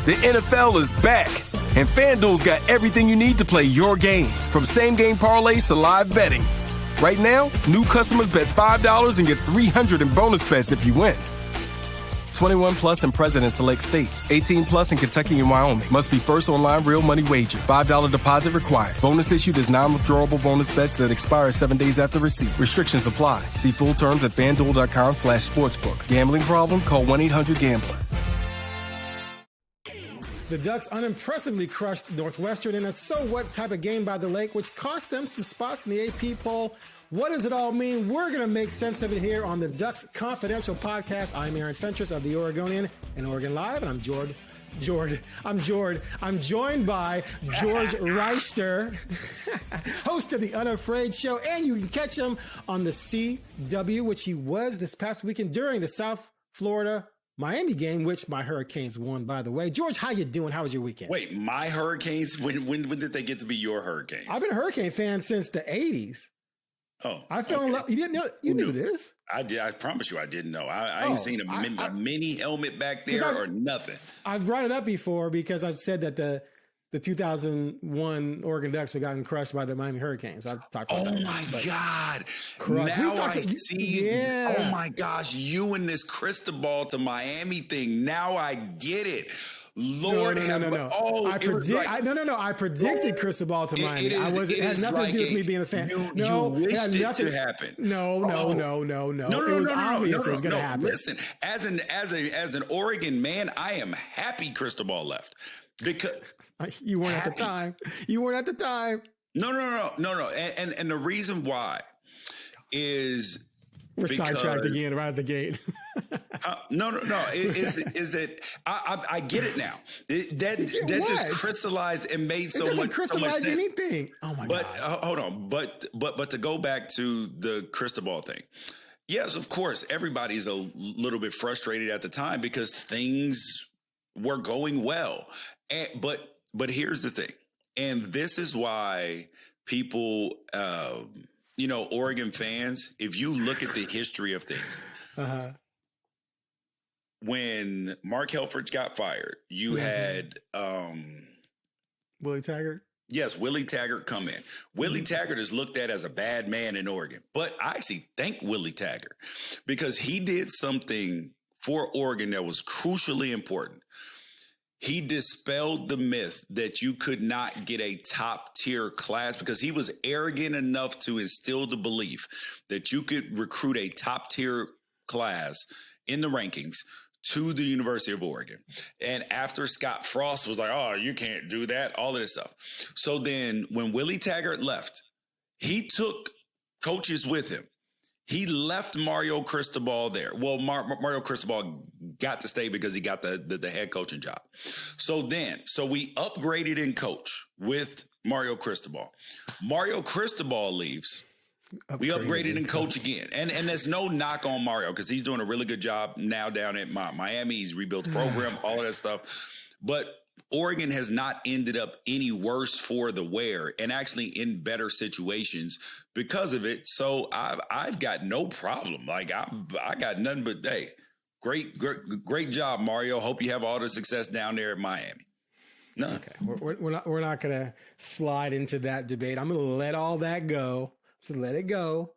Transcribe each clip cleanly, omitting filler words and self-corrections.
The NFL is back, and FanDuel's got everything you need to play your game, from same-game parlays to live betting. Right now, new customers bet $5 and get $300 in bonus bets if you win. 21 plus in present and select states. 18 plus in Kentucky and Wyoming. Must be first online real money wager. $5 deposit required. Bonus issued as non-withdrawable bonus bets that expire 7 days after receipt. Restrictions apply. See full terms at FanDuel.com/sportsbook. Gambling problem? Call 1-800-GAMBLER. The Ducks unimpressively crushed Northwestern in a so-what type of game by the lake, which cost them some spots in the AP poll. What does it all mean? We're going to make sense of it here on the Ducks Confidential Podcast. I'm Aaron Fentress of the Oregonian and OregonLive, and I'm joined by George Wrighster, host of the Unafraid Show, and you can catch him on the CW, which he was this past weekend during the South Florida Miami game, which my Hurricanes won, by the way. George, how you doing? How was your weekend? Wait, my Hurricanes? When did they get to be your Hurricanes? I've been a Hurricane fan since the 80s. Oh, I fell in love. You didn't know? You knew this? I did. I promise you, I didn't know. I ain't seen a mini helmet back there or nothing. I've brought it up before because I've said that the 2001 Oregon Ducks have gotten crushed by the Miami Hurricanes. I've talked about that. Oh my God. Crushed. Now I see. Yeah. Oh my gosh. You and this Cristobal to Miami thing. Now I get it. Lord no. Oh, I predicted Cristobal to Miami. It had nothing to do with me being a fan. You wished it to happen. No. It was obvious it was going to happen. Listen, as an Oregon man, I am happy Cristobal left because you weren't at the time. No. And the reason why is we're sidetracked again right at the gate. No. Is that I get it now. That just crystallized and made so much sense. Anything. Oh my God. Hold on. But to go back to the Cristobal thing. Yes, of course, everybody's a little bit frustrated at the time because things were going well. But here's the thing. And this is why people Oregon fans, if you look at the history of things, when Mark Helfrich got fired, you had Willie Taggart. Yes, Willie Taggart come in. Willie Taggart is looked at as a bad man in Oregon, but I actually thank Willie Taggart because he did something for Oregon that was crucially important. He dispelled the myth that you could not get a top tier class because he was arrogant enough to instill the belief that you could recruit a top tier class in the rankings to the University of Oregon. And after Scott Frost was like, oh, you can't do that, all of this stuff. So then when Willie Taggart left, he took coaches with him. He left Mario Cristobal there. Well, Mario Cristobal got to stay because he got the head coaching job. So we upgraded in coach with Mario Cristobal. Mario Cristobal leaves. We upgraded in coach again. And there's no knock on Mario because he's doing a really good job now down at Miami. He's rebuilt the program, all of that stuff. But Oregon has not ended up any worse for the wear and actually in better situations because of it. So I've got no problem. Like I got nothing but, hey, great job, Mario. Hope you have all the success down there at Miami. No. Okay. We're not going to slide into that debate. I'm going to let all that go. So let it go.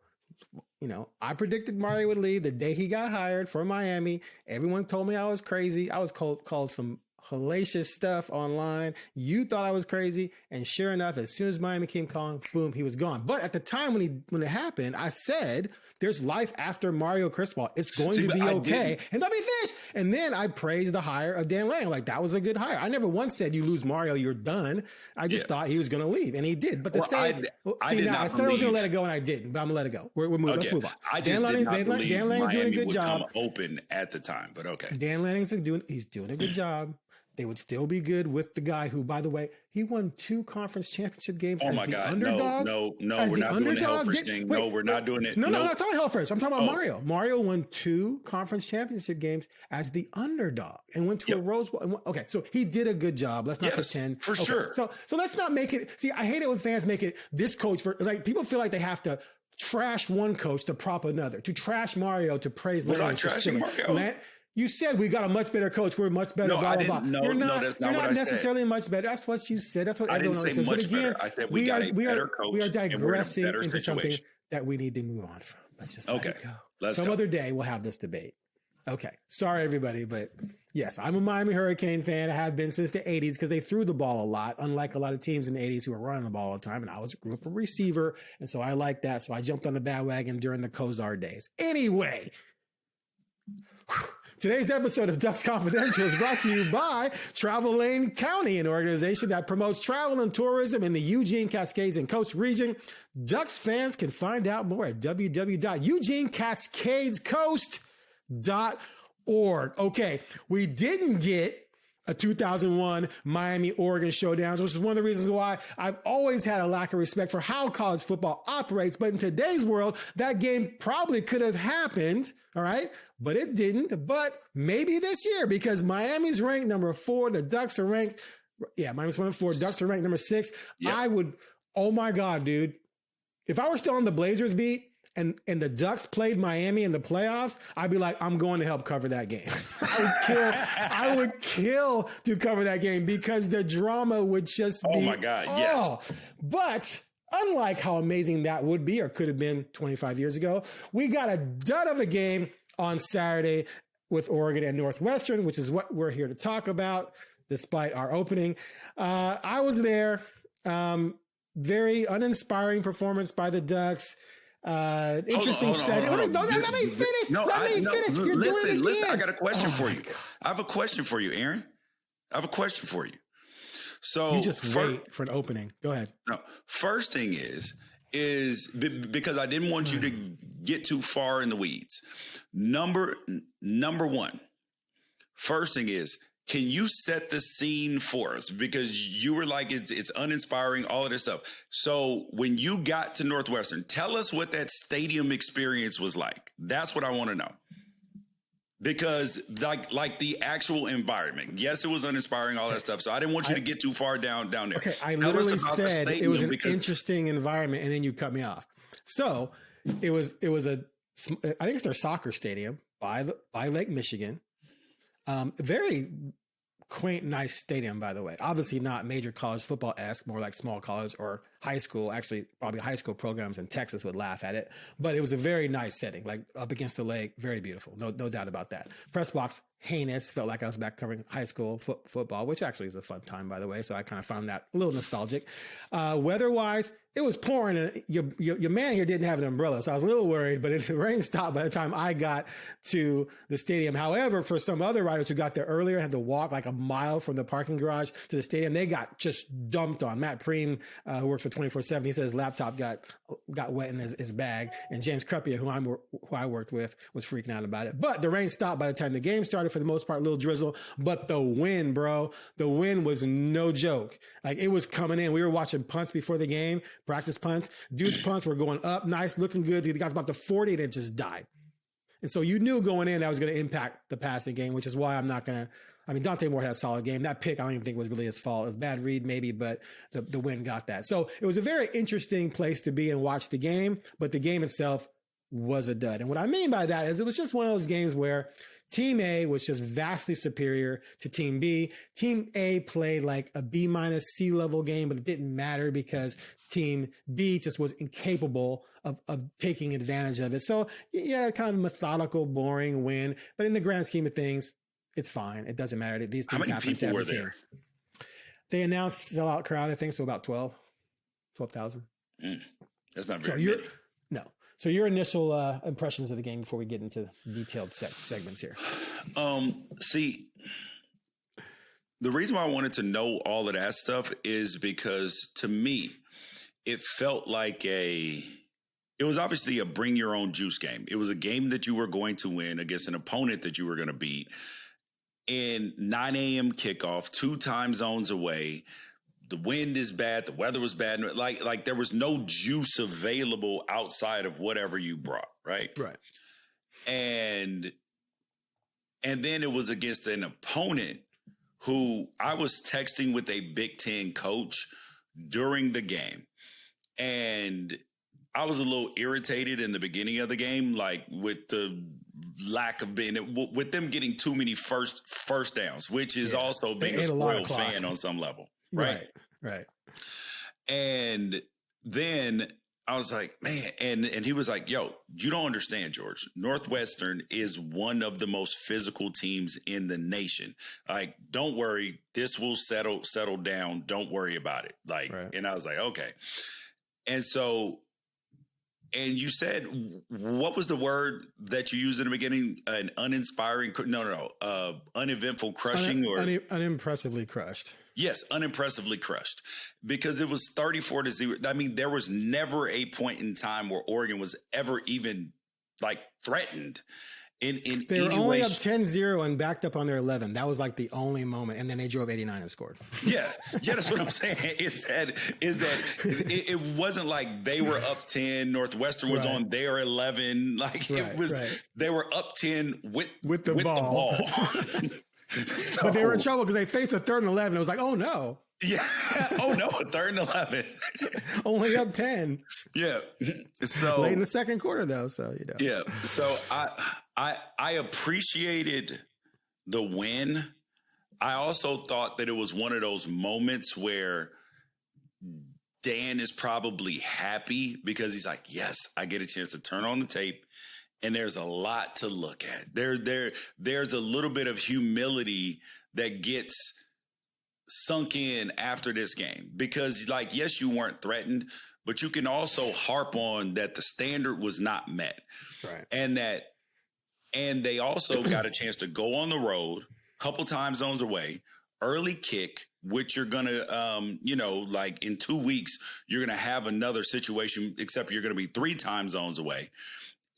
I predicted Mario would leave the day he got hired for Miami. Everyone told me I was crazy. I was called some hellacious stuff online. You thought I was crazy. And sure enough, as soon as Miami came calling, boom, he was gone. But at the time when it happened, I said, there's life after Mario Cristobal. It's going to be okay. And they'll be fish. And then I praised the hire of Dan Lanning. Like, that was a good hire. I never once said you lose Mario, you're done. I just thought he was going to leave. And he did. But I said I was going to let it go and I didn't. But I'm going to let it go. We're moving. Okay. Let's move on. I just Dan Lanning's doing a good job. Open at the time, but okay. Dan Lanning's doing a good job. They would still be good with the guy who, by the way, he won 2 conference championship games as the underdog. No, we're not doing the Helfrich thing. No, we're not doing it. No, I'm not talking Helfrich. I'm talking about Mario. Mario won 2 conference championship games as the underdog and went to a Rose Bowl. Okay, so he did a good job. Let's not pretend. For sure. So let's not make it. See, I hate it when fans make it this coach people feel like they have to trash one coach to prop another, to trash Mario to praise Lanning. Trashing Mario. You said we got a much better coach. We're much better. No, blah, I blah, didn't. blah. No, You're not, no, that's not you're what not I necessarily said. much better. That's what you said. That's what I everyone didn't say says. much But again, better. I said we got a better coach. We are and we're in a digressing better into something situation. that we need to move on from. Let's just let it go. Let's Some go. other day we'll have this debate. Okay. Sorry, everybody, but yes, I'm a Miami Hurricane fan. I have been since the 80s because they threw the ball a lot, unlike a lot of teams in the 80s who were running the ball all the time. And I grew up a receiver, and so I like that. So I jumped on the bandwagon during the Kozar days. Anyway, today's episode of Ducks Confidential is brought to you by Travel Lane County, an organization that promotes travel and tourism in the Eugene, Cascades, and Coast region. Ducks fans can find out more at www.eugenecascadescoast.org. Okay, we didn't get a 2001 Miami Oregon showdowns, which is one of the reasons why I've always had a lack of respect for how college football operates. But in today's world, that game probably could have happened. All right. But it didn't. But maybe this year, because Miami's ranked number 4. The Ducks are ranked. Yeah, Miami's 1 and 4. Ducks are ranked number 6. Yep. I would. Oh my God, dude. If I were still on the Blazers beat, and the Ducks played Miami in the playoffs, I'd be like, I'm going to help cover that game. I would kill to cover that game because the drama would just be. Oh my God, yes. But unlike how amazing that would be or could have been 25 years ago, we got a dud of a game on Saturday with Oregon and Northwestern, which is what we're here to talk about, despite our opening. I was there. Very uninspiring performance by the Ducks. Interesting setting. Let me finish. Let me finish. You're doing it again. Listen, I got a question for you. I have a question for you, Aaron. I have a question for you. So you just wait for an opening. Go ahead. No, first thing is because I didn't want you to get too far in the weeds. Number one, first thing is, can you set the scene for us? Because you were like, it's uninspiring, all of this stuff. So when you got to Northwestern, tell us what that stadium experience was like. That's what I want to know. Because like the actual environment. Yes, it was uninspiring, all that stuff. So I didn't want you to get too far down there. Okay, I literally said it was an interesting environment, and then you cut me off. So it was I think it's their soccer stadium by Lake Michigan. Very quaint, nice stadium, by the way. Obviously not major college football-esque, more like small college or high school. Actually, probably high school programs in Texas would laugh at it. But it was a very nice setting, like up against the lake. Very beautiful. No doubt about that. Press box, heinous. Felt like I was back covering high school football, which actually was a fun time, by the way. So I kind of found that a little nostalgic. Weather-wise, it was pouring, and your man here didn't have an umbrella, so I was a little worried, but the rain stopped by the time I got to the stadium. However, for some other riders who got there earlier, had to walk like a mile from the parking garage to the stadium, they got just dumped on. Matt Preem, who works for 24/7, he says his laptop got wet in his bag, and James Cruppier, who I worked with, was freaking out about it. But the rain stopped by the time the game started, for the most part, a little drizzle. But the wind, bro, the wind was no joke. Like, it was coming in. We were watching punts before the game, practice punts. Dude's punts were going up, nice, looking good. He got about the 40 and it just died. And so you knew going in that was going to impact the passing game, which is why I'm not going to. I mean, Dante Moore had a solid game. That pick, I don't even think was really his fault. It was a bad read maybe, but the wind got that. So it was a very interesting place to be and watch the game, but the game itself was a dud. And what I mean by that is it was just one of those games where Team A was just vastly superior to Team B. Team A played like a B- C level game, but it didn't matter because Team B just was incapable of taking advantage of it. So yeah, kind of a methodical, boring win. But in the grand scheme of things, it's fine. It doesn't matter. These things How many people were there? They announced sellout crowd, I think, so about 12,000. That's not very many. No. So your initial impressions of the game before we get into detailed segments here. See, the reason why I wanted to know all of that stuff is because to me, it felt like it was obviously a bring your own juice game. It was a game that you were going to win against an opponent that you were going to beat. And 9 a.m. kickoff, 2 time zones away. The wind is bad. The weather was bad. Like there was no juice available outside of whatever you brought, right? Right. And then it was against an opponent who I was texting with a Big Ten coach during the game. And I was a little irritated in the beginning of the game, like with the lack of with them getting too many first downs, which is also being a spoiled fan on some level. Right. And then I was like, man, and he was like, yo, you don't understand, George. Northwestern is one of the most physical teams in the nation. Like, don't worry, this will settle down. Don't worry about it. Like, and I was like, okay. And so, and you said, what was the word that you used in the beginning? An uninspiring, uneventful crushing unimpressively crushed. Yes, unimpressively crushed, because it was 34-0. I mean, there was never a point in time where Oregon was ever even like threatened. They were only up 10-0 and backed up on their 11. That was like the only moment, and then they drove 89 and scored. Yeah, that's what I'm saying. Is that it wasn't like they were up 10. Northwestern was on their 11. Like it was, they were up 10 with the ball. So, but they were in trouble because they faced a 3rd and 11. It was like, oh no. Yeah. Oh no, a 3rd and 11. Only up 10. Yeah. So late in the second quarter though. So Yeah. So I appreciated the win. I also thought that it was one of those moments where Dan is probably happy because he's like, yes, I get a chance to turn on the tape. And there's a lot to look at. There's a little bit of humility that gets sunk in after this game because, like, yes, you weren't threatened, but you can also harp on that the standard was not met, and they also got a chance to go on the road, couple time zones away, early kick, which you're gonna, like in 2 weeks you're gonna have another situation, except you're gonna be 3 time zones away.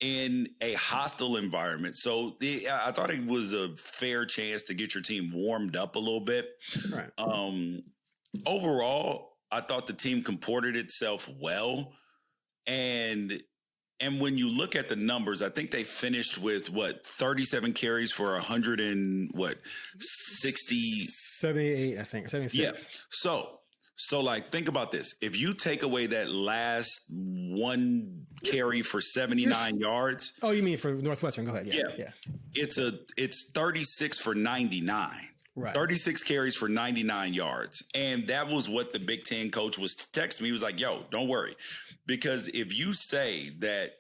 In a hostile environment. So I thought it was a fair chance to get your team warmed up a little bit. Right. Overall, I thought the team comported itself well. And when you look at the numbers, I think they finished with 37 carries for 100 and 78, I think, 76. Yeah. So like, think about this. If you take away that last one carry for 79 yards. Oh, you mean for Northwestern? Go ahead. Yeah. It's 36 for 99. Right. 36 carries for 99 yards. And that was what the Big Ten coach was texting me. He was like, yo, don't worry. Because if you say that,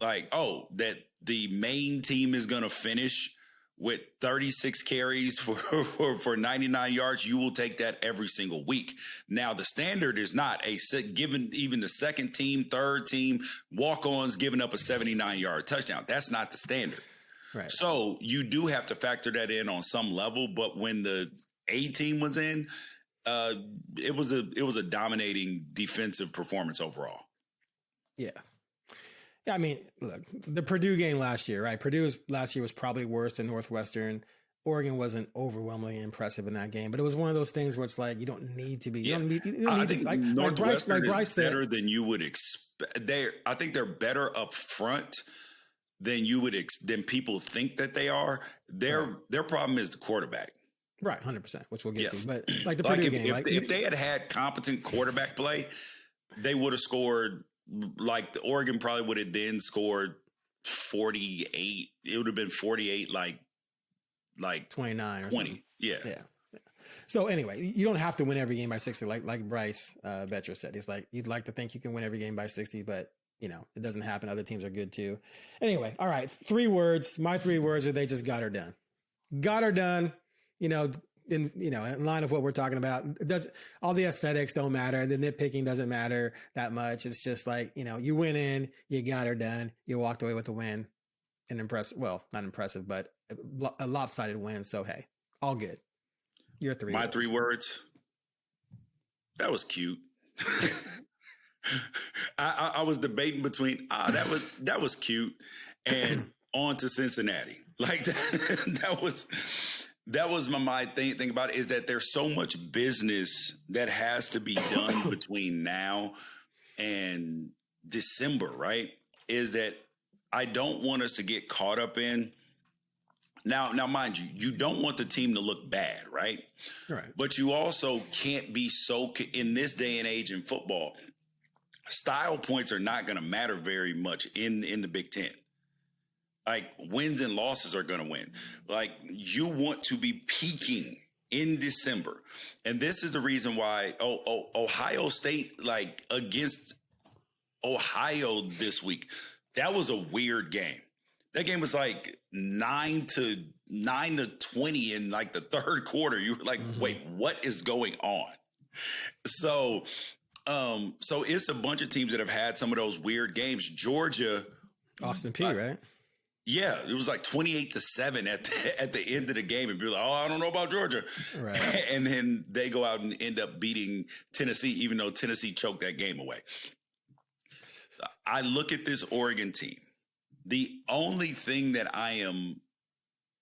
like, that the main team is going to finish with 36 carries for 99 yards, you will take that every single week. Now, the standard is not given even the second team, third team, walk-ons giving up a 79-yard touchdown. That's not the standard. Right. So you do have to factor that in on some level. But when the A team was in, it was a dominating defensive performance overall. Yeah. Yeah, I mean, look, the Purdue game last year, right? Purdue last year was probably worse than Northwestern. Oregon wasn't overwhelmingly impressive in that game, but it was one of those things where it's like you don't need to be. You don't need I think Northwestern is better than you would expect. I think they're better up front than you would than people think that they are. Their problem is the quarterback. Right, 100%, which we'll get to. But like the Purdue game, if they had competent quarterback play, they would have scored. Like the Oregon probably would have then scored 48. It would have been 48, like 29 or 20. Something. Yeah. So anyway, you don't have to win every game by 60. Like Bryce Fentress said, he's like, you'd like to think you can win every game by 60, but it doesn't happen. Other teams are good too. Anyway. All right. 3 words. My 3 words are they just got her done. Got her done. In line of what we're talking about, all the aesthetics don't matter. The nitpicking doesn't matter that much. It's just like, you went in, you got her done, you walked away with a win, an impressive, well, not impressive, but a lopsided win. So, hey, all good. Your 3 My words. 3 words. That was cute. I was debating between, that was cute and on to Cincinnati. Like that was my thing about it, is that there's so much business that has to be done between now and December, right? Is that I don't want us to get caught up in now, mind you, you don't want the team to look bad, right? Right. But you also can't be in this day and age in football, style points are not going to matter very much in the Big Ten. Like wins and losses are going to win. Like you want to be peaking in December. And this is the reason why Ohio State, like against Ohio this week, that was a weird game. That game was like 9-20 in like the third quarter. You were like, wait, what is going on? So it's a bunch of teams that have had some of those weird games. Georgia, Austin Peay, right? Yeah, it was like 28-7 at the end of the game, and be like, "Oh, I don't know about Georgia," right. And then they go out and end up beating Tennessee, even though Tennessee choked that game away. I look at this Oregon team. The only thing that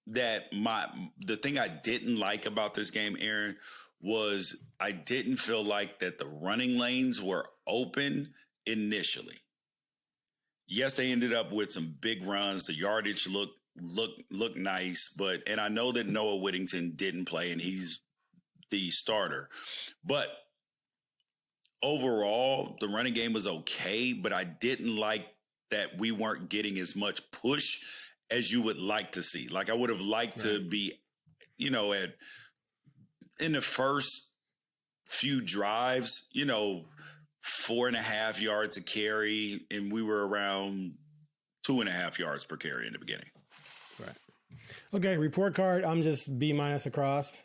the thing I didn't like about this game, Aaron, was I didn't feel like that the running lanes were open initially. Yes, they ended up with some big runs. The yardage looked nice, and I know that Noah Whittington didn't play, and he's the starter. But overall, the running game was okay, but I didn't like that we weren't getting as much push as you would like to see. Like I would have liked to be, in the first few drives, 4.5 yards a carry, and we were around 2.5 yards per carry in the beginning. Right. Okay. Report card. I'm just B- across.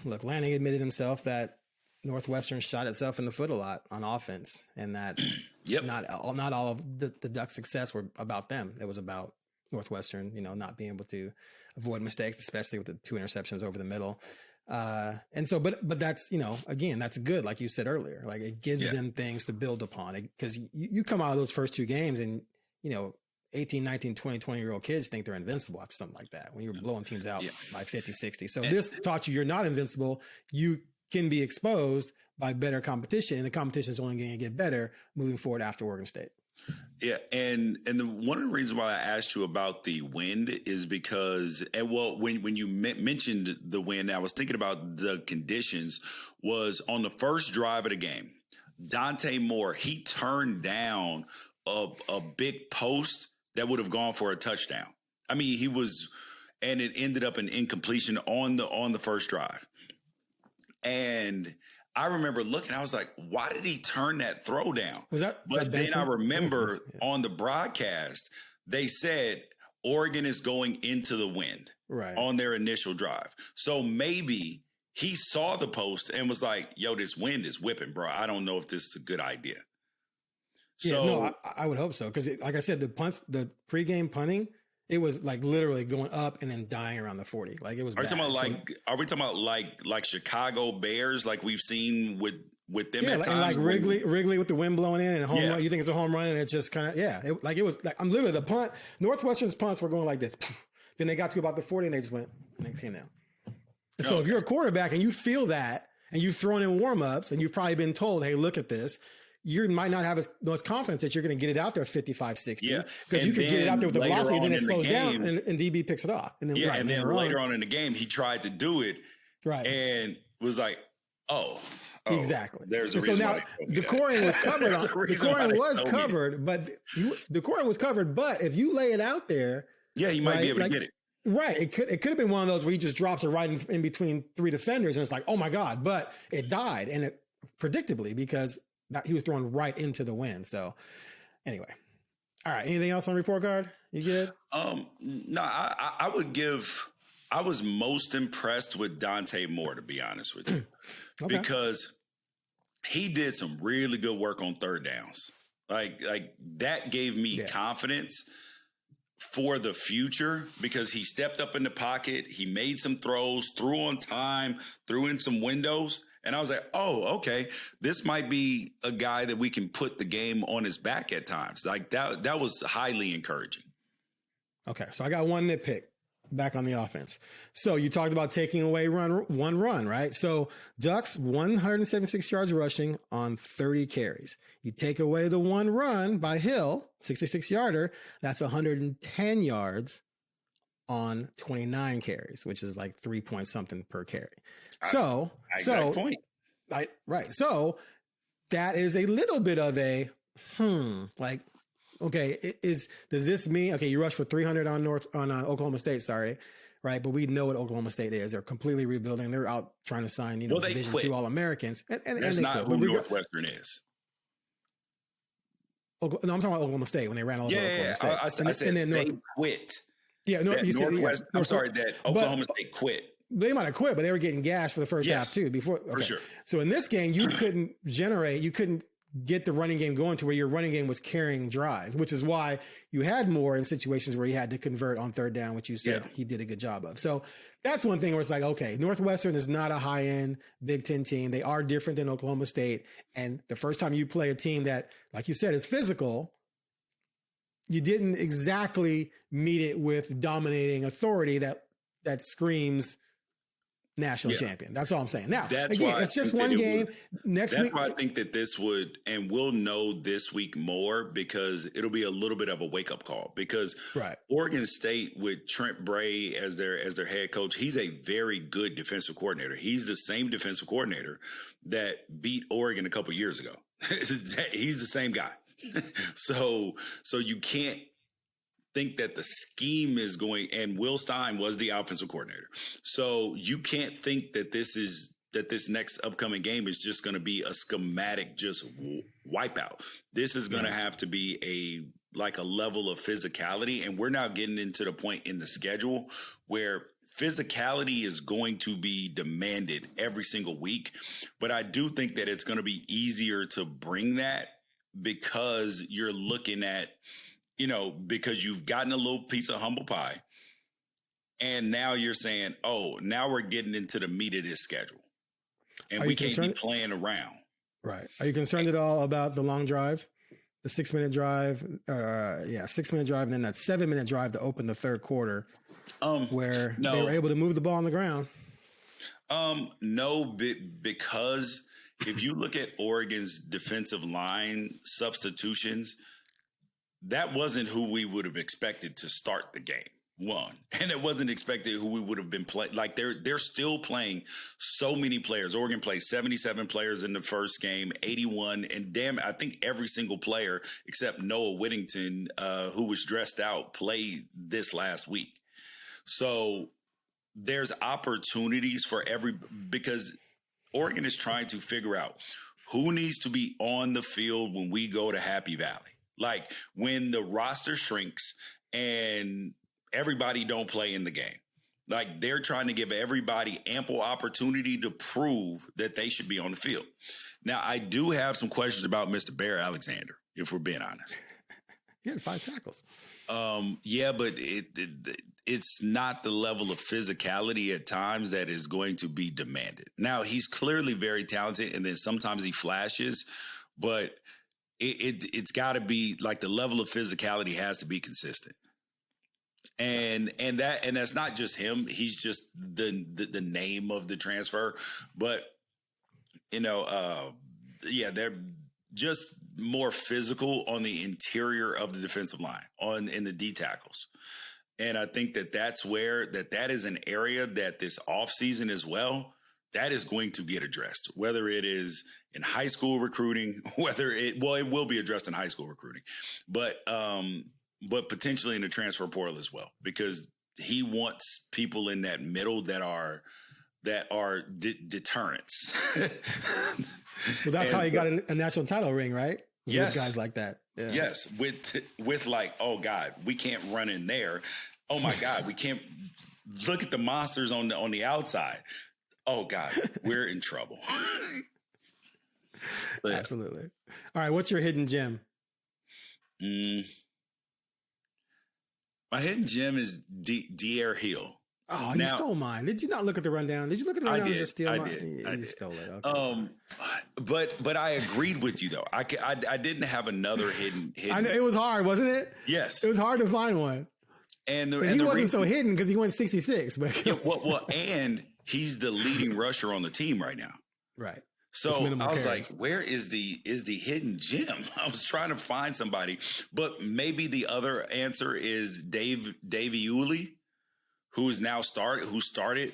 Look, Lanning admitted himself that Northwestern shot itself in the foot a lot on offense, and that not all of the Ducks' success were about them. It was about Northwestern, not being able to avoid mistakes, especially with the 2 interceptions over the middle. And so, but that's, again, that's good. Like you said earlier, like it gives them things to build upon it. Cause you come out of those first 2 games and, 18, 19, 20, 20-year-old kids think they're invincible after something like that when you're blowing teams out by 50, 60. So this taught you're not invincible. You can be exposed by better competition, and the competition is only going to get better moving forward after Oregon State. Yeah, and one of the reasons why I asked you about the wind is because, when you mentioned the wind, I was thinking about the conditions. Was on the first drive of the game, Dante Moore, he turned down a big post that would have gone for a touchdown. I mean, and it ended up an incompletion on the first drive. And I remember looking, I was like, why did he turn that throw down? But then I remember on the broadcast, they said Oregon is going into the wind on their initial drive. So maybe he saw the post and was like, yo, this wind is whipping, bro. I don't know if this is a good idea. I would hope so. Because like I said, the pregame punting, it was like literally going up and then dying around the 40. Like it was. Are we talking about like Chicago Bears, like we've seen with them at times? And like Wrigley with the wind blowing in and home run. You think it's a home run and it's just kind of it was like I'm literally the punt. Northwestern's punts were going like this. Then they got to about the 40 and they just went and they came down. So if you're a quarterback and you feel that and you've thrown in warm-ups and you've probably been told, hey, look at this. You might not have as confidence that you're going to get it out there 55, 60. Yeah. Because you can get it out there with the velocity and then it slows down and DB picks it off. And then, and then later on in the game, he tried to do it. Right. And was like, exactly. There's a reason. So now the coring was covered. The coring was covered, but if you lay it out there. Yeah, he might be able to get it. Right. It could have been one of those where he just drops it right in between 3 defenders and it's like, oh my God, but it died. And it predictably because he was thrown right into the wind. So anyway, all right. Anything else on report card? You good? No, I was most impressed with Dante Moore, to be honest with you, because he did some really good work on third downs. Like that gave me confidence for the future because he stepped up in the pocket. He made some throws, threw on time, threw in some windows. And I was like, oh, okay, this might be a guy that we can put the game on his back at times. Like that was highly encouraging. Okay, so I got one nitpick back on the offense. So you talked about taking away one run, right? So Ducks, 176 yards rushing on 30 carries. You take away the one run by Hill, 66-yarder, that's 110 yards on 29 carries, which is like 3 point something per carry. Point. Right. So that is a little bit of a like, okay, does this mean, okay, you rushed for 300 on Oklahoma State, sorry, right? But we know what Oklahoma State is. They're completely rebuilding. They're out trying to sign, Division II All-Americans. And that's not who Northwestern is. No, I'm talking about Oklahoma State when they ran all over Oklahoma State. I said they quit. Yeah, I'm sorry, that Oklahoma State quit. They might have quit, but they were getting gashed for the first half too. For sure. So in this game, you couldn't get the running game going to where your running game was carrying drives, which is why you had more in situations where you had to convert on third down, which you said he did a good job of. So that's one thing where it's like, okay, Northwestern is not a high-end Big Ten team. They are different than Oklahoma State. And the first time you play a team that, like you said, is physical, you didn't exactly meet it with dominating authority that screams national champion. That's all I'm saying. Now, again, it's just one game. Next week. That's why I think that this would, and we'll know this week more because it'll be a little bit of a wake up call because Oregon State with Trent Bray as their head coach, he's a very good defensive coordinator. He's the same defensive coordinator that beat Oregon a couple years ago. He's the same guy. So you can't think that the scheme is going, and Will Stein was the offensive coordinator. So you can't think that this next upcoming game is just going to be a schematic, just wipeout. This is going to have to be a level of physicality. And we're now getting into the point in the schedule where physicality is going to be demanded every single week. But I do think that it's going to be easier to bring that because you're looking at, because you've gotten a little piece of humble pie and now you're saying, oh, now we're getting into the meat of this schedule and we can't be playing around. Right. Are you concerned at all about the long drive, the 6-minute drive? 6-minute drive. And then that 7-minute drive to open the third quarter where they were able to move the ball on the ground. No, because if you look at Oregon's defensive line substitutions, that wasn't who we would have expected to start the game. One, and it wasn't expected who we would have been playing. Like they're still playing so many players. Oregon played 77 players in the first game, 81, and I think every single player except Noah Whittington, who was dressed out, played this last week. So there's opportunities for because Oregon is trying to figure out who needs to be on the field when we go to Happy Valley. Like when the roster shrinks and everybody don't play in the game. Like they're trying to give everybody ample opportunity to prove that they should be on the field. Now, I do have some questions about Mr. Bear Alexander, if we're being honest. He had 5 tackles. But it's not the level of physicality at times that is going to be demanded. Now, he's clearly very talented, and then sometimes he flashes, but it's got to be like the level of physicality has to be consistent. And that's not just him. He's just the name of the transfer, but they're just more physical on the interior of the defensive line in the D tackles. And I think that's where that is an area that this offseason as well, that is going to get addressed, whether it is in high school recruiting, it will be addressed in high school recruiting, but potentially in the transfer portal as well, because he wants people in that middle that are deterrents. Well, that's how he got a national title ring, right? Yes. With guys like that. Yeah. Yes. With like, oh God, we can't run in there. Oh my God, we can't look at the monsters on the outside. Oh God, we're in trouble. Absolutely. All right. What's your hidden gem? My hidden gem is De'Aaron Hill. Oh, you stole mine. Did you not look at the rundown? Did you look at the rundown? I did. You stole it. Okay. But I agreed with you though. I didn't have another hidden. I know, it was hard, wasn't it? Yes. It was hard to find one. And he wasn't so hidden because he went 66. But and he's the leading rusher on the team right now. Right. So I was like, where is the hidden gem? I was trying to find somebody, but maybe the other answer is Davey Uli, who started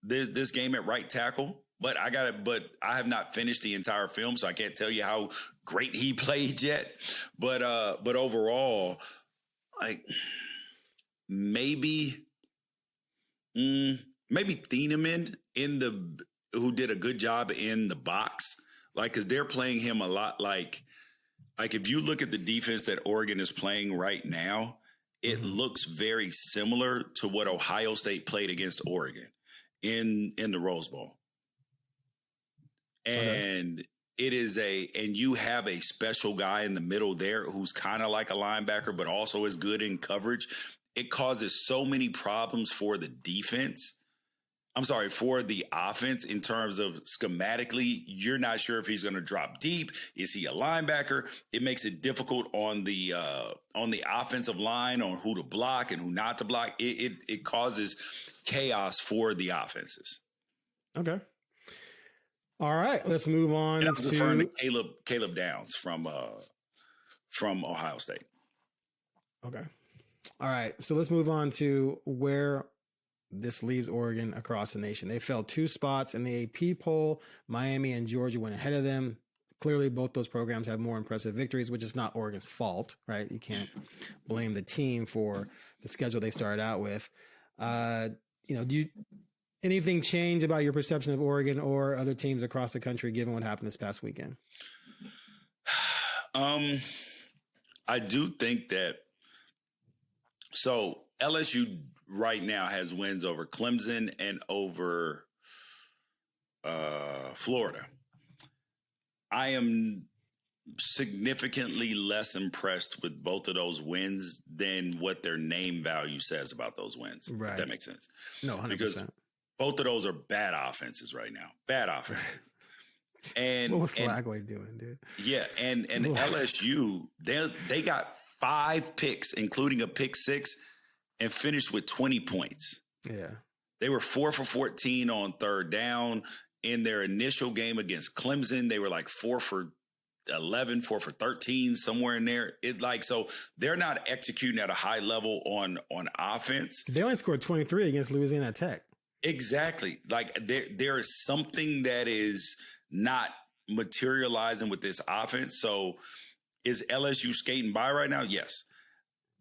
this game at right tackle. But I have not finished the entire film, so I can't tell you how great he played yet. But overall, like maybe Thieneman who did a good job in the box, like because they're playing him a lot. Like if you look at the defense that Oregon is playing right now, it looks very similar to what Ohio State played against Oregon in the Rose Bowl. And you have a special guy in the middle there who's kind of like a linebacker, but also is good in coverage. It causes so many problems for the defense. For the offense in terms of schematically, you're not sure if he's going to drop deep. Is he a linebacker? It makes it difficult on the offensive line on who to block and who not to block. It causes chaos for the offenses. Okay. All right, let's move on to Caleb Downs from Ohio State. Okay. All right, so let's move on to where this leaves Oregon across the nation. They fell 2 spots in the AP poll. Miami and Georgia went ahead of them. Clearly, both those programs have more impressive victories, which is not Oregon's fault, right? You can't blame the team for the schedule they started out with. Anything change about your perception of Oregon or other teams across the country, given what happened this past weekend? I do think that. So LSU right now has wins over Clemson and over Florida. I am significantly less impressed with both of those wins than what their name value says about those wins. Right. If that makes sense. No, 100%. Because both of those are bad offenses right now. Bad offenses. And what was Flacco doing, dude? Yeah, and LSU, they got 5 picks, including a pick 6, and finished with 20 points. Yeah. They were 4 for 14 on third down. In their initial game against Clemson, they were like 4 for 11, 4 for 13, somewhere in there. So they're not executing at a high level on offense. They only scored 23 against Louisiana Tech. Exactly. Like there is something that is not materializing with this offense. So is LSU skating by right now? Yes.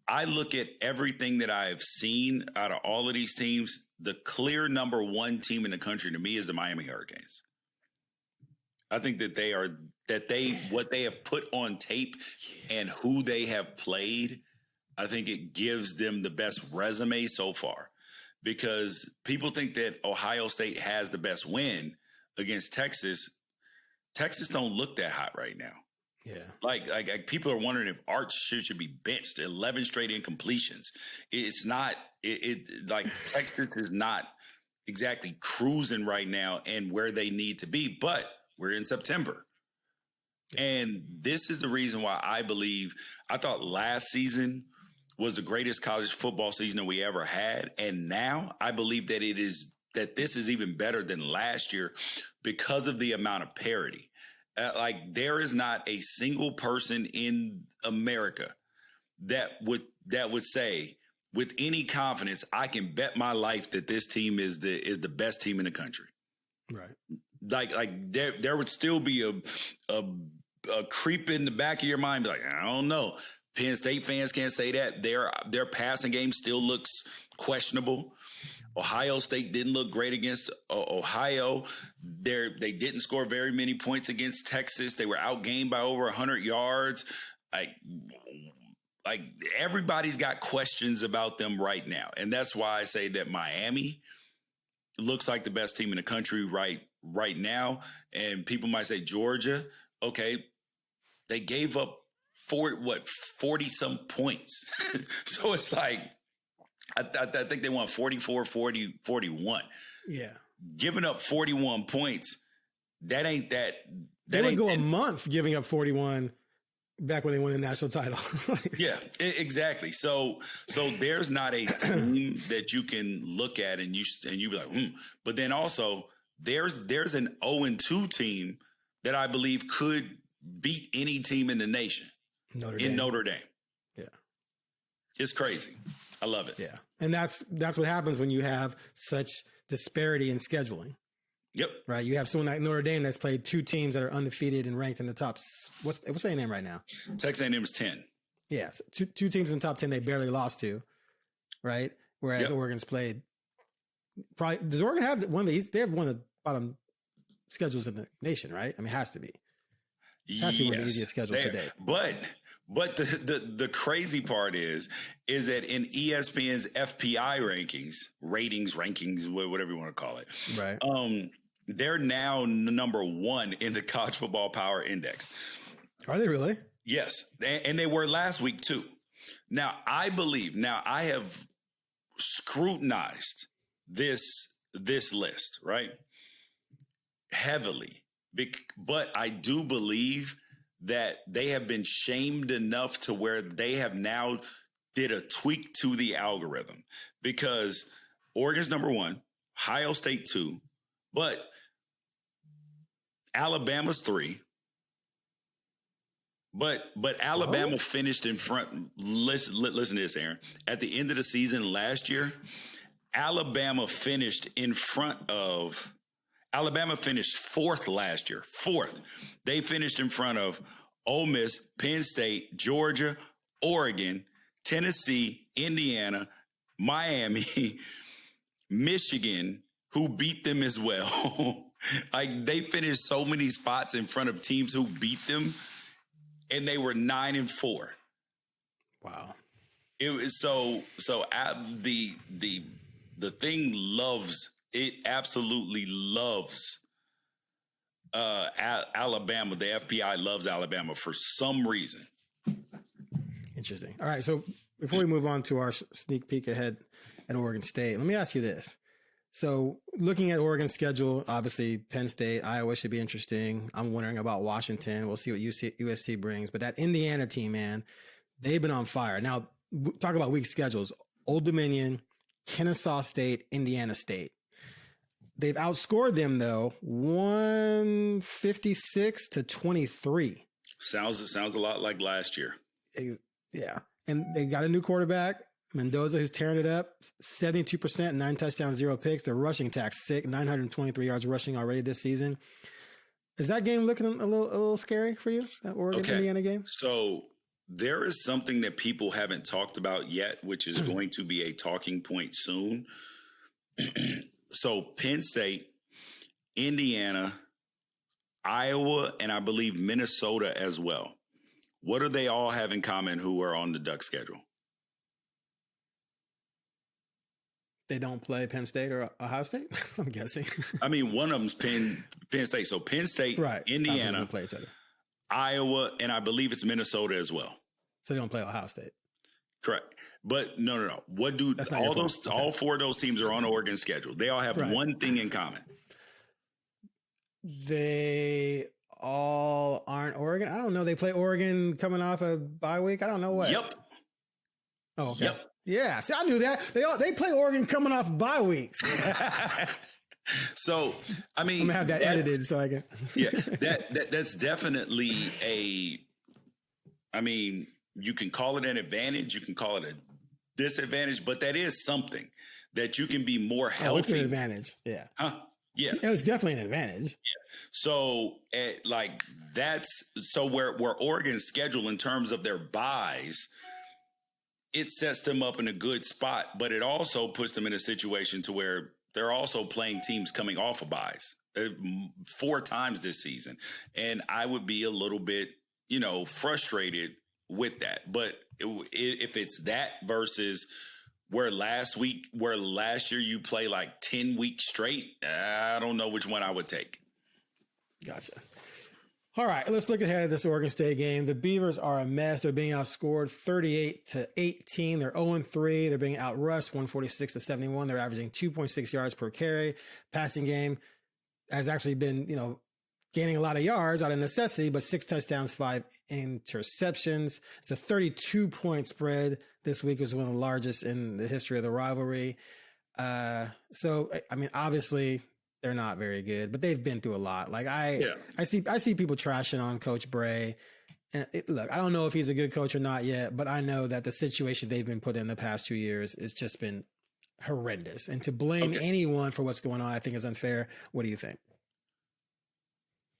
I look at everything that I've seen out of all of these teams. The clear number 1 team in the country to me is the Miami Hurricanes. I think that what they have put on tape and who they have played, I think it gives them the best resume so far. Because people think that Ohio State has the best win against Texas. Texas don't look that hot right now. Yeah. Like people are wondering if Arch should be benched. 11 straight incompletions. It's not like Texas is not exactly cruising right now and where they need to be, but we're in September. And this is the reason why I thought last season was the greatest college football season that we ever had. And now I believe that this is even better than last year because of the amount of parity. There is not a single person in America that would say with any confidence, I can bet my life that this team is the best team in the country. Right. Like there would still be a creep in the back of your mind, be like, I don't know. Penn State fans can't say that. Their passing game still looks questionable. Ohio State didn't look great against Ohio. They didn't score very many points against Texas. They were outgained by over 100 yards. Like everybody's got questions about them right now. And that's why I say that Miami looks like the best team in the country right now. And people might say Georgia, okay, they gave up 40 some points. So it's like, I think they won 44, 40, 41. Yeah. Giving up 41 points, that ain't that. They would go a month giving up 41 back when they won the national title. Yeah, exactly. So there's not a team that you can look at and you be like, But then also there's an 0-2 team that I believe could beat any team in the nation. Notre Dame. Yeah. It's crazy. I love it. Yeah. And that's what happens when you have such disparity in scheduling. Yep. Right. You have someone like Notre Dame that's played two teams that are undefeated and ranked in the top. What's their name right now? Texas A&M is 10. Yeah. So two teams in the top 10 they barely lost to. Right. Whereas Oregon's played. Probably does Oregon have one of these? They have one of the bottom schedules in the nation, right? I mean, it has to be. It has to be one of the easiest schedules today. But the crazy part is that in ESPN's FPI rankings, whatever you want to call it, right? They're now number 1 in the College Football Power Index. Are they really? Yes, and they were last week too. Now I have scrutinized this list, right? Heavily. But I do believe that they have been shamed enough to where they have now did a tweak to the algorithm, because Oregon's number 1, Ohio State 2, but Alabama's 3. But Alabama finished in front. Listen to this, Aaron. At the end of the season last year, Alabama finished 4th last year. 4th. They finished in front of Ole Miss, Penn State, Georgia, Oregon, Tennessee, Indiana, Miami, Michigan, who beat them as well. Like, they finished so many spots in front of teams who beat them, and they were 9-4. Wow. It was the thing absolutely loves Alabama. The FBI loves Alabama for some reason. Interesting. All right. So before we move on to our sneak peek ahead at Oregon State, let me ask you this. So looking at Oregon's schedule, obviously Penn State, Iowa should be interesting. I'm wondering about Washington. We'll see what USC brings. But that Indiana team, man, they've been on fire. Now, talk about weak schedules. Old Dominion, Kennesaw State, Indiana State. They've outscored them, though, 156-23. Sounds a lot like last year. Yeah. And they got a new quarterback, Mendoza, who's tearing it up. 72%, 9 touchdowns, 0 picks. Their rushing attack's sick, 923 yards rushing already this season. Is that game looking a little scary for you, that Oregon-Indiana game? So there is something that people haven't talked about yet, which is going to be a talking point soon. So Penn State, Indiana, Iowa, and I believe Minnesota as well. What do they all have in common who are on the Duck schedule? They don't play Penn State or Ohio State, I'm guessing. I mean, one of them's Penn State. So Penn State, right. Indiana, play each other. Iowa, and I believe it's Minnesota as well. So they don't play Ohio State. Correct. But no. What do all 4 of those teams are on Oregon's schedule? They all have one thing in common. They all aren't Oregon. I don't know. They play Oregon coming off a bye week. I don't know what. Yep. Oh, okay. Yep. Yeah. See, I knew that. They play Oregon coming off bye weeks. So, I mean, I'm gonna have that edited so I can. Yeah, that's definitely I mean, you can call it an advantage, you can call it a disadvantage, but that is something that you can be more healthy. Oh, it's an advantage. Yeah. Huh? Yeah. It was definitely an advantage. Yeah. So, where Oregon's schedule in terms of their buys, it sets them up in a good spot, but it also puts them in a situation to where they're also playing teams coming off of buys 4 times this season. And I would be a little bit, frustrated with that. But if it's that versus where last year you play like 10 weeks straight, I don't know which one I would take. Gotcha. All right, let's look ahead at this Oregon State game. The Beavers are a mess. They're being outscored 38-18. They're 0-3. They're being outrushed 146-71. They're averaging 2.6 yards per carry. Passing game has actually been, gaining a lot of yards out of necessity, but 6 touchdowns, 5 interceptions. It's a 32-point spread. This week was one of the largest in the history of the rivalry. So, I mean, obviously they're not very good, but they've been through a lot. Like I see people trashing on Coach Bray. And look, I don't know if he's a good coach or not yet, but I know that the situation they've been put in the past 2 years has just been horrendous. And to blame anyone for what's going on, I think is unfair. What do you think?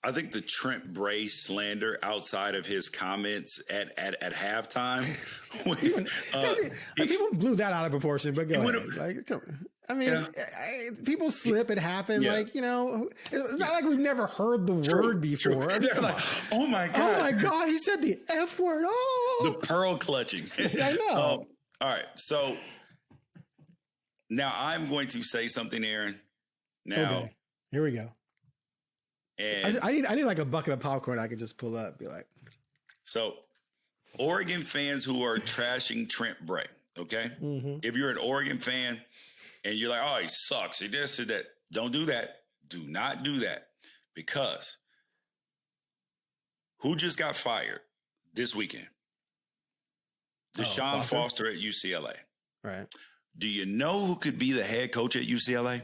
I think the Trent Bray slander outside of his comments at halftime, people blew that out of proportion. But go ahead. Like, I mean, people slip. It happened. Yeah. Like, it's not like we've never heard the word before. They're like, oh my God, he said the F word. Oh, the pearl clutching. I know. All right, so now I'm going to say something, Aaron. Now, here we go. And I need like a bucket of popcorn I could just pull up, be like. So, Oregon fans who are trashing Trent Bray, okay? Mm-hmm. If you're an Oregon fan and you're like, oh, he sucks, he this, he that, don't do that. Do not do that. Because who just got fired this weekend? Deshaun Foster at UCLA. Right. Do you know who could be the head coach at UCLA?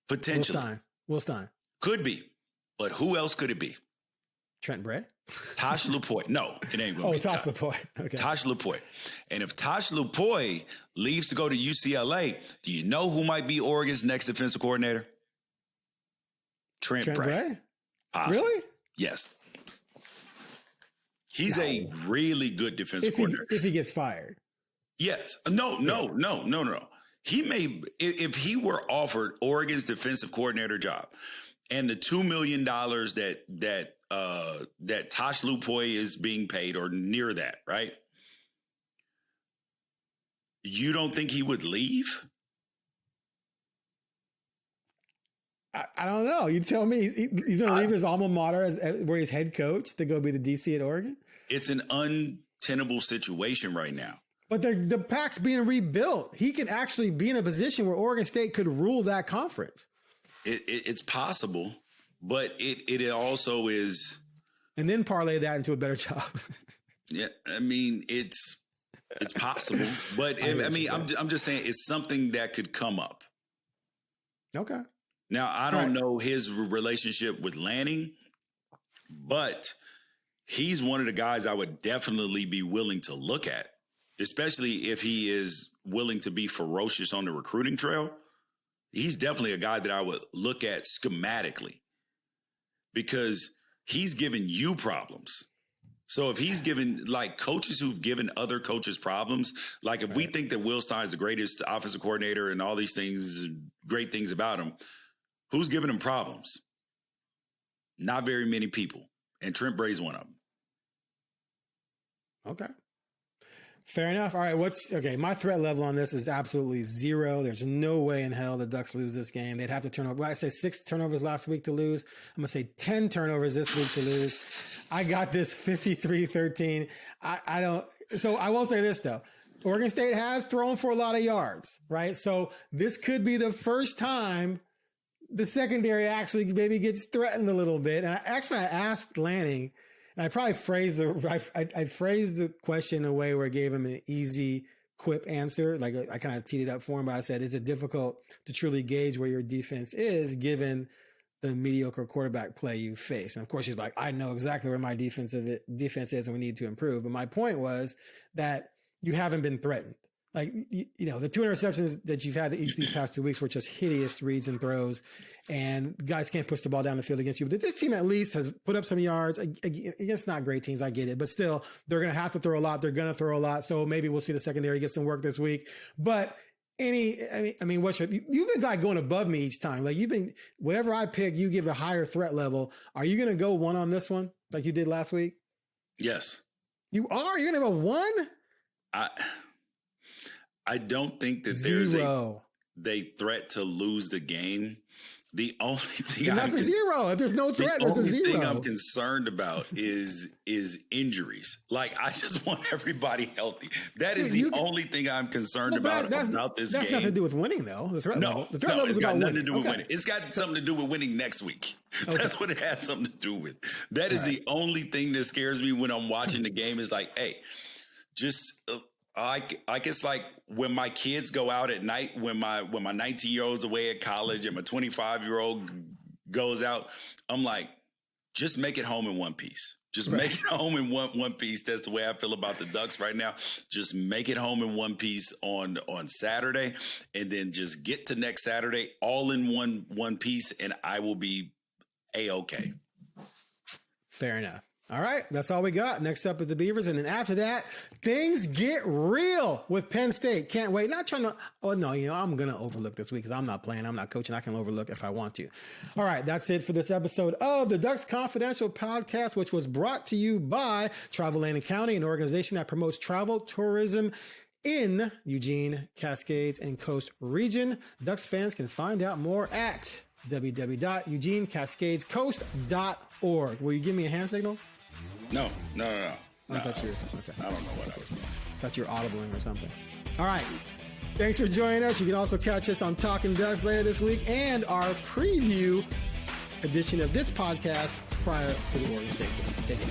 Potentially. Will Stein. Could be. But who else could it be? Trent Bray? Tosh Lupoi. No, it ain't going to be Tosh Lupoi. Okay. Tosh Lupoi. And if Tosh Lupoi leaves to go to UCLA, do you know who might be Oregon's next defensive coordinator? Trent Bray. Possibly. Really? Yes. He's a really good defensive coordinator. If he gets fired. Yes. No. He may, if he were offered Oregon's defensive coordinator job and the $2 million that Tosh Lupoi is being paid or near that, right? You don't think he would leave? I don't know. You tell me. He's going to leave his alma mater where he's head coach to go be the DC at Oregon? It's an untenable situation right now. But the Pac's being rebuilt. He can actually be in a position where Oregon State could rule that conference. It's possible, but it also is. And then parlay that into a better job. Yeah, I mean it's possible, but I'm just saying it's something that could come up. Okay. Now I don't know his relationship with Lanning, but he's one of the guys I would definitely be willing to look at. Especially if he is willing to be ferocious on the recruiting trail. He's definitely a guy that I would look at schematically because he's given you problems. So if he's given like coaches who've given other coaches problems, like if we think that Will Stein is the greatest offensive coordinator and all these things, great things about him, who's giving him problems? Not very many people. And Trent Bray's one of them. Okay. Fair enough. All right. My threat level on this is absolutely 0. There's no way in hell the Ducks lose this game. They'd have to turn over. Well, I say 6 turnovers last week to lose. I'm going to say 10 turnovers this week to lose. I got this 53-13. I don't. So I will say this though. Oregon State has thrown for a lot of yards, right? So this could be the first time the secondary actually maybe gets threatened a little bit. And I asked Lanning, and I probably phrased I phrased the question in a way where I gave him an easy quip answer. Like I kind of teed it up for him, but I said, is it difficult to truly gauge where your defense is given the mediocre quarterback play you face? And of course he's like, I know exactly where my defense is and we need to improve. But my point was that you haven't been threatened. Like, the 2 interceptions that you've had each of these past 2 weeks were just hideous reads and throws, and guys can't push the ball down the field against you. But this team at least has put up some yards against not great teams. I get it, but still they're going to have to throw a lot. They're going to throw a lot. So maybe we'll see the secondary get some work this week, but you've been like going above me each time. Like whatever I pick, you give a higher threat level. Are you going to go 1 on this one? Like you did last week? Yes. You are? You're going to go 1? I don't think that 0. they threat to lose the game. The only thing that's a 0. If there's no threat, there's a 0. The only thing I'm concerned about is injuries. Like I just want everybody healthy. That is the only thing I'm concerned about this game. That's nothing to do with winning, though. The threat level. The threat level is about nothing to do with winning. It's got something to do with winning next week. Okay. That's what it has something to do with. That is the only thing that scares me when I'm watching the game. Is like, hey, just. I guess like when my kids go out at night, when my 19-year-old's away at college and my 25-year-old goes out, I'm like, just make it home in one piece. Just make it home in one piece. That's the way I feel about the Ducks right now. Just make it home in one piece on Saturday, and then just get to next Saturday all in one piece, and I will be A-okay. Fair enough. All right, that's all we got. Next up with the Beavers, and then after that, things get real with Penn State. Can't wait. Not trying to. Oh no, I'm gonna overlook this week because I'm not playing. I'm not coaching. I can overlook if I want to. All right, that's it for this episode of the Ducks Confidential podcast, which was brought to you by Travel Lane County, an organization that promotes travel tourism in Eugene, Cascades, and Coast Region. Ducks fans can find out more at www.eugenecascadescoast.org. Will you give me a hand signal? No. I thought you were, okay. I don't know what I was doing. I thought you were audibling or something. All right. Thanks for joining us. You can also catch us on Talking Ducks later this week and our preview edition of this podcast prior to the Oregon State game. Take it.